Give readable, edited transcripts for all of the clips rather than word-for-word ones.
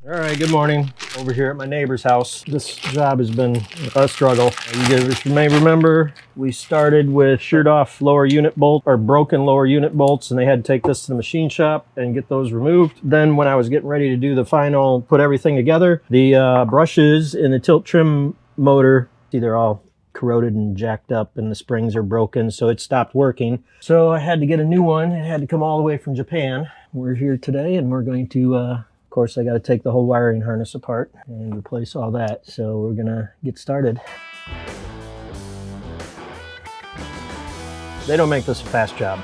All right, good morning. Over here at my neighbor's house. This job has been a struggle. You guys may remember we started with sheared off lower unit bolt or broken lower unit bolts, and they had to take this to the machine shop and get those removed. Then when I was getting ready to do the final, put everything together, the brushes in the tilt trim motor, see, they're all corroded and jacked up and the springs are broken, so it stopped working. So I had to get a new one. It had to come all the way from Japan. We're here today and we're going to of course, I got to take the whole wiring harness apart and replace all that. So we're gonna get started. They don't make this a fast job.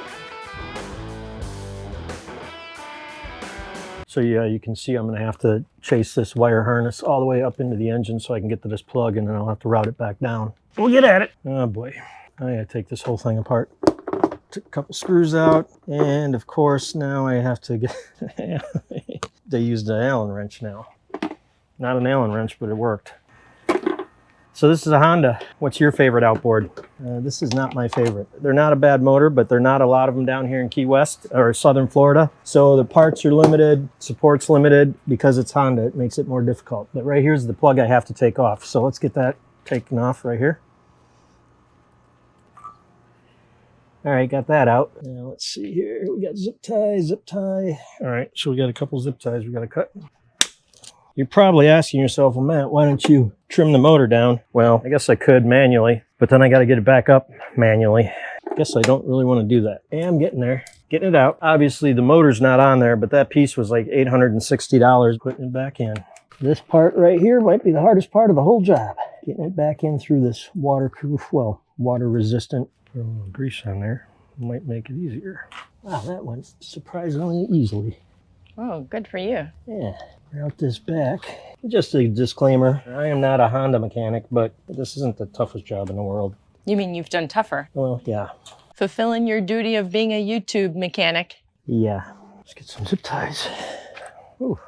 So yeah, you can see I'm gonna have to chase this wire harness all the way up into the engine so I can get to this plug, and then I'll have to route it back down. We'll get at it. Oh boy, I gotta take this whole thing apart. Took a couple screws out, and of course now I have to get they used an Allen wrench now. Not an Allen wrench, but it worked. So this is a Honda. What's your favorite outboard? This is not my favorite. They're not a bad motor, but they're not a lot of them down here in Key West or Southern Florida. So the parts are limited, support's limited. Because it's Honda, it makes it more difficult. But right here's the plug I have to take off. So let's get that taken off right here. All right, got that out. Now let's see here. We got zip tie. All right, so we got a couple zip ties we got to cut. You're probably asking yourself, well, Matt, why don't you trim the motor down? Well, I guess I could manually, but then I got to get it back up manually. I guess I don't really want to do that. And I'm getting there, getting it out. Obviously, the motor's not on there, but that piece was like $860 putting it back in. This part right here might be the hardest part of the whole job. Getting it back in through this waterproof, well, water-resistant. Put a little grease on there. Might make it easier. Wow, that went surprisingly easily. Oh, good for you. Yeah. Route this back. Just a disclaimer, I am not a Honda mechanic, but this isn't the toughest job in the world. You mean you've done tougher? Well, yeah. Fulfilling your duty of being a YouTube mechanic. Yeah. Let's get some zip ties. Ooh,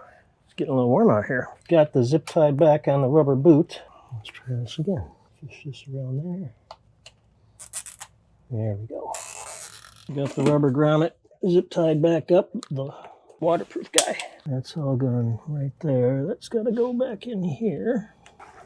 it's getting a little warm out here. Got the zip tie back on the rubber boot. Let's try this again. Fish this around there. There we go. Got the rubber grommet zip tied back up, the waterproof guy. That's all gone right there. That's got to go back in here.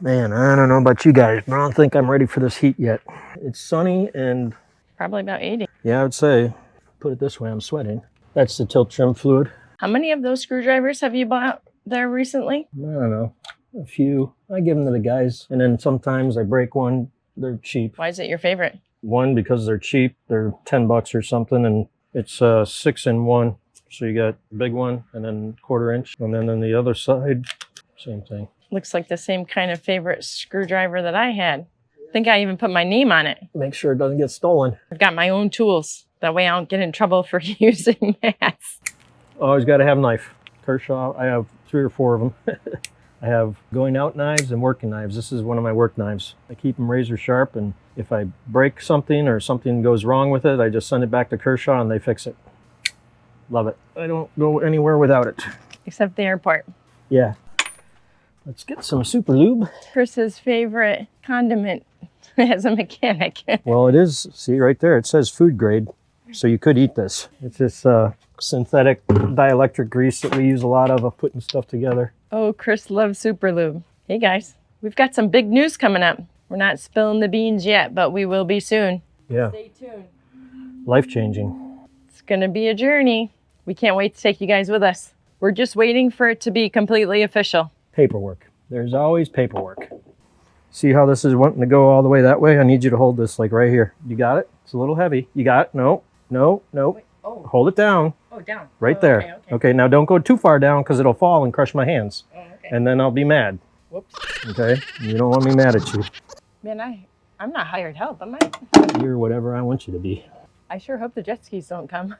Man, I don't know about you guys, but I don't think I'm ready for this heat yet. It's sunny and... Probably about 80. Yeah, I would say, put it this way, I'm sweating. That's the tilt trim fluid. How many of those screwdrivers have you bought there recently? I don't know, a few. I give them to the guys, and then sometimes I break one. They're cheap. Why is it your favorite? One, because they're cheap. They're $10 or something, and it's 6-in-1. So you got a big one and then 1/4 inch. And then on the other side, same thing. Looks like the same kind of favorite screwdriver that I had. I think I even put my name on it. Make sure it doesn't get stolen. I've got my own tools. That way I don't get in trouble for using Matt's. Always got to have a knife. Kershaw, I have 3 or 4 of them. I have going out knives and working knives. This is one of my work knives. I keep them razor sharp, and if I break something or something goes wrong with it, I just send it back to Kershaw and they fix it. Love it. I don't go anywhere without it. Except the airport. Yeah. Let's get some super lube. Chris's favorite condiment as a mechanic. Well, it is, see right there, it says food grade. So you could eat this. It's this synthetic dielectric grease that we use a lot of putting stuff together. Oh, Chris loves super lube. Hey guys, we've got some big news coming up. We're not spilling the beans yet, but we will be soon. Yeah. Stay tuned. Life-changing. It's gonna be a journey. We can't wait to take you guys with us. We're just waiting for it to be completely official. Paperwork. There's always paperwork. See how this is wanting to go all the way that way? I need you to hold this like right here. You got it? It's a little heavy. You got it? No. Wait, oh. Hold it down. Oh, down. Right Oh, there. Okay, now don't go too far down because it'll fall and crush my hands. Oh, okay. And then I'll be mad. Whoops. Okay? You don't want me mad at you. Man, I'm not hired help, am I? You're whatever I want you to be. I sure hope the jet skis don't come.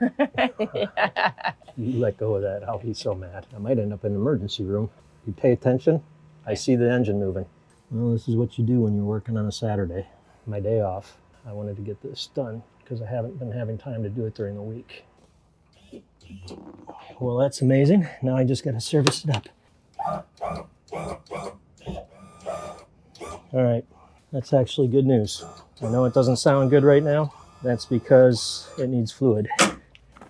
You let go of that, I'll be so mad. I might end up in the emergency room. You pay attention, I see the engine moving. Well, this is what you do when you're working on a Saturday. My day off. I wanted to get this done because I haven't been having time to do it during the week. Well, that's amazing. Now I just got to service it up. All right, that's actually good news. I know it doesn't sound good right now. That's because it needs fluid.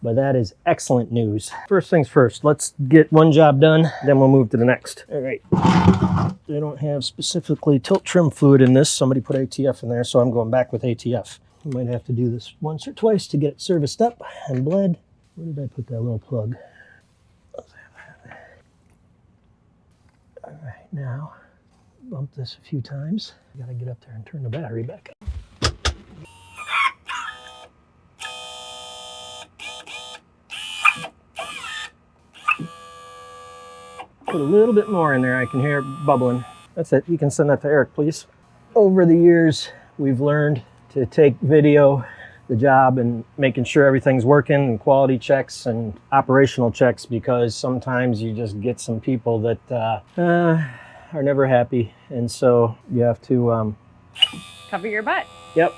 but that is excellent news. First things first, let's get one job done, then we'll move to the next. All right. They don't have specifically tilt trim fluid in this. Somebody put ATF in there, so I'm going back with ATF. I might have to do this once or twice to get it serviced up and bled. Where did I put that little plug? All right, now bump this a few times. I gotta get up there and turn the battery back up. Put a little bit more in there. I can hear it bubbling. That's it. You can send that to Eric, please. Over the years, we've learned to take video, the job, and making sure everything's working, and quality checks and operational checks, because sometimes you just get some people that are never happy, and so you have to Cover your butt. Yep,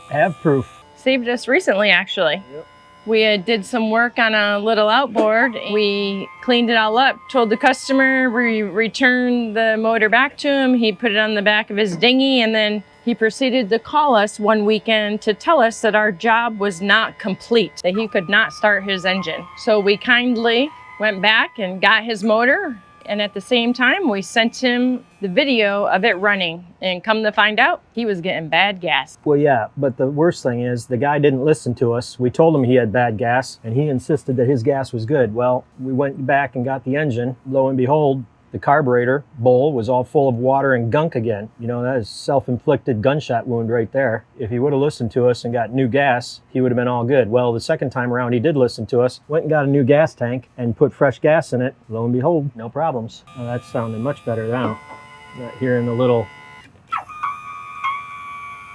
have proof. Saved us recently, actually. Yep. We did some work on a little outboard. We cleaned it all up, told the customer, we returned the motor back to him. He put it on the back of his dinghy, and then he proceeded to call us one weekend to tell us that our job was not complete, that he could not start his engine. So we kindly went back and got his motor, and at the same time, we sent him the video of it running. And come to find out, he was getting bad gas. Well, yeah, but the worst thing is the guy didn't listen to us. We told him he had bad gas, and he insisted that his gas was good. Well, we went back and got the engine. Lo and behold, the carburetor bowl was all full of water and gunk again. You know, that is self-inflicted gunshot wound right there. If he would have listened to us and got new gas, he would have been all good. Well, the second time around, he did listen to us, went and got a new gas tank and put fresh gas in it. Lo and behold, no problems. Well, that's sounding much better now. Not hearing the little...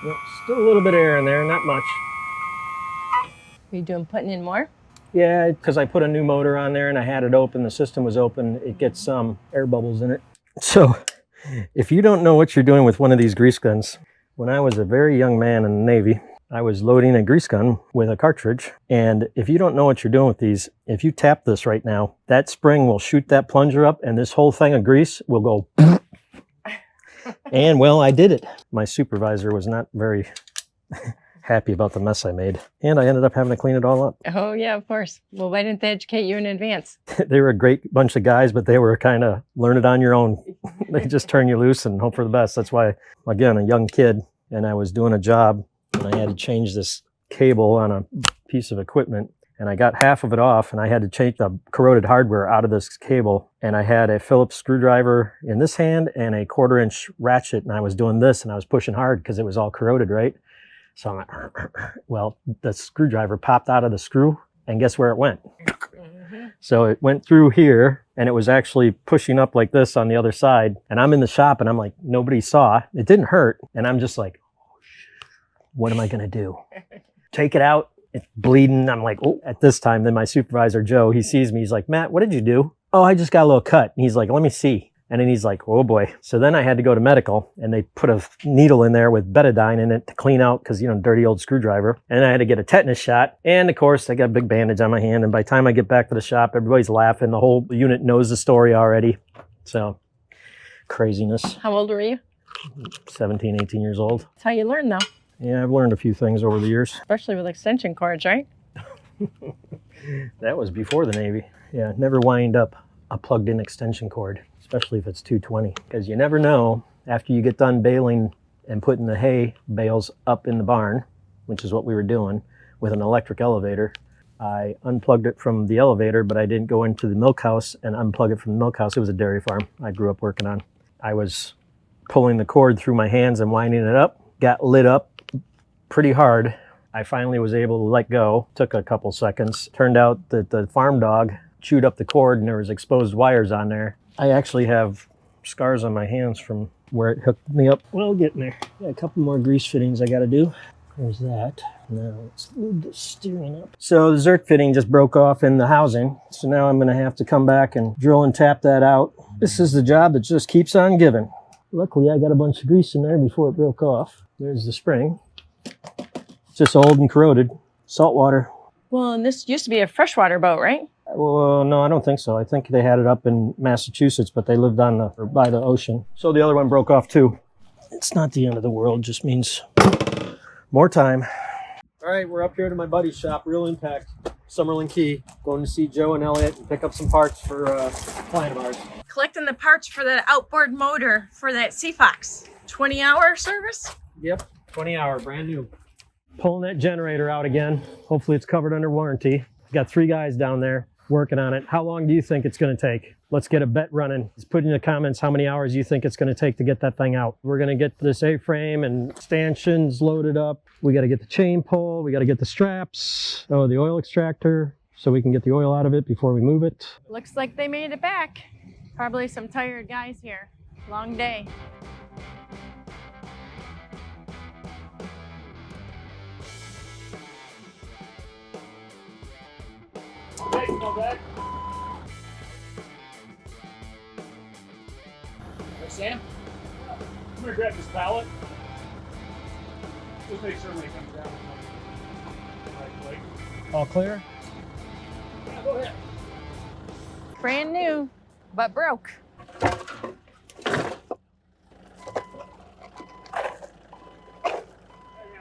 Well, still a little bit of air in there, not much. Are you doing putting in more? Yeah, because I put a new motor on there and I had it open, the system was open, it gets some air bubbles in it. So, if you don't know what you're doing with one of these grease guns, when I was a very young man in the Navy, I was loading a grease gun with a cartridge, and if you don't know what you're doing with these, if you tap this right now, that spring will shoot that plunger up and this whole thing of grease will go and well, I did it. My supervisor was not very happy about the mess I made, and I ended up having to clean it all up. Oh yeah, of course. Well, why didn't they educate you in advance? They were a great bunch of guys, but they were kind of learn it on your own. They just turn you loose and hope for the best. That's why, again, a young kid, and I was doing a job, and I had to change this cable on a piece of equipment, and I got half of it off, and I had to take the corroded hardware out of this cable, and I had a Phillips screwdriver in this hand and a 1/4-inch ratchet, and I was doing this, and I was pushing hard because it was all corroded, right? So I'm like, well, the screwdriver popped out of the screw, and guess where it went? So it went through here, and it was actually pushing up like this on the other side. And I'm in the shop, and I'm like, nobody saw. It didn't hurt. And I'm just like, oh, what am I going to do? Take it out. It's bleeding. I'm like, oh, at this time, then my supervisor, Joe, he sees me. He's like, Matt, what did you do? Oh, I just got a little cut. And he's like, let me see. And then he's like, oh boy. So then I had to go to medical, and they put a needle in there with betadine in it to clean out, because, you know, dirty old screwdriver. And then I had to get a tetanus shot. And of course, I got a big bandage on my hand. And by the time I get back to the shop, everybody's laughing. The whole unit knows the story already. So craziness. How old were you? 17, 18 years old. That's how you learn, though. Yeah, I've learned a few things over the years. Especially with extension cords, right? That was before the Navy. Yeah, never wind up a plugged-in extension cord, especially if it's 220, because you never know after you get done baling and putting the hay bales up in the barn, which is what we were doing with an electric elevator. I unplugged it from the elevator, but I didn't go into the milk house and unplug it from the milk house. It was a dairy farm I grew up working on. I was pulling the cord through my hands and winding it up, got lit up pretty hard. I finally was able to let go. Took a couple seconds. Turned out that the farm dog chewed up the cord and there was exposed wires on there. I actually have scars on my hands from where it hooked me up. Well, getting there. Got a couple more grease fittings I got to do. There's that. Now let's move the steering up. So the zerk fitting just broke off in the housing. So now I'm going to have to come back and drill and tap that out. This is the job that just keeps on giving. Luckily, I got a bunch of grease in there before it broke off. There's the spring. It's just old and corroded. Salt water. Well, and this used to be a freshwater boat, right? Well, no, I don't think so. I think they had it up in Massachusetts, but they lived on or by the ocean. So the other one broke off too. It's not the end of the world, just means more time. All right, we're up here to my buddy's shop, Real Impact. Summerlin Key, going to see Joe and Elliot and pick up some parts for a client of ours. Collecting the parts for the outboard motor for that Sea Fox. 20-hour service? Yep, 20-hour, brand new. Pulling that generator out again. Hopefully it's covered under warranty. Got 3 guys down there working on it. How long do you think it's going to take? Let's get a bet running. Just put in the comments how many hours you think it's going to take to get that thing out. We're going to get this A-frame and stanchions loaded up. We got to get the chain pull. We got to get the straps. Oh, the oil extractor, so we can get the oil out of it before we move it. Looks like they made it back. Probably some tired guys here. Long day. Okay, come back. Hey, Sam? I'm going to grab this pallet. Just make sure when it comes down. All clear? Yeah, go ahead. Brand new, but broke. Hang on,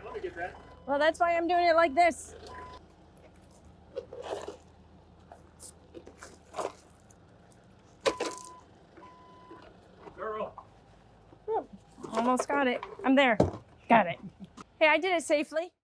let me get that. Well, that's why I'm doing it like this. Girl. Almost got it. I'm there. Got it. Hey, I did it safely.